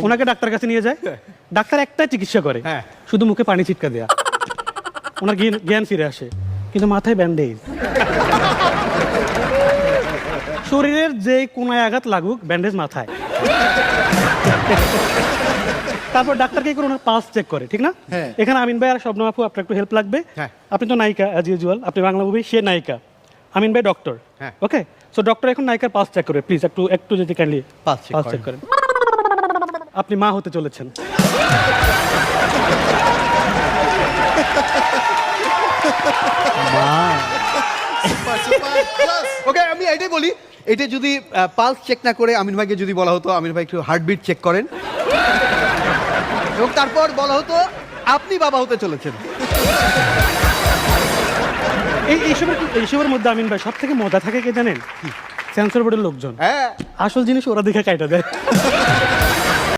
ওনাকে ডাক্তার কাছে নিয়ে যায়। ডাক্তার একটাই চিকিৎসা করে, হ্যাঁ। শুধু মুখে পানি ছিটকা দেয়া। ওনার জ্ঞান ফিরে আসে, কিন্তু মাথায় ব্যান্ডেজ। শরীরের যে কোনায় আঘাত লাগুক, ব্যান্ডেজ মাথায়। তারপর ডাক্তার কি করে, ওনার পালস চেক করে, ঠিক না? হ্যাঁ। এখানে আমিন ভাই আর শবনম আপু, আপনার একটু হেল্প লাগবে। হ্যাঁ। আপনি তো নায়িকা অ্যাজ ইউজুয়াল, আপনি বাংলা মুভি, সে নায়িকা, আমিন ভাই ডক্টর। হ্যাঁ। ওকে, সো ডক্টর এখন নায়িকার পালস চেক করবে, প্লিজ একটু যদি kindly Pulse check pulse check করেন। আপনি মা হতে চলেছেন। ওকে, আমি এটাই বলি, এটা যদি পালস চেক না করে আমিন ভাইকে যদি বলা হতো আমিন ভাই একটু হার্টবিট চেক করেন, এবং তারপর বলা হতো আপনি বাবা হতে চলেছেন। এইসবের মধ্যে আমিন ভাই সব থেকে মজা থাকে কে জানেন? সেন্সর বোর্ডের লোকজন। হ্যাঁ, আসল জিনিস ওরা দেখে কাইটা দেয়।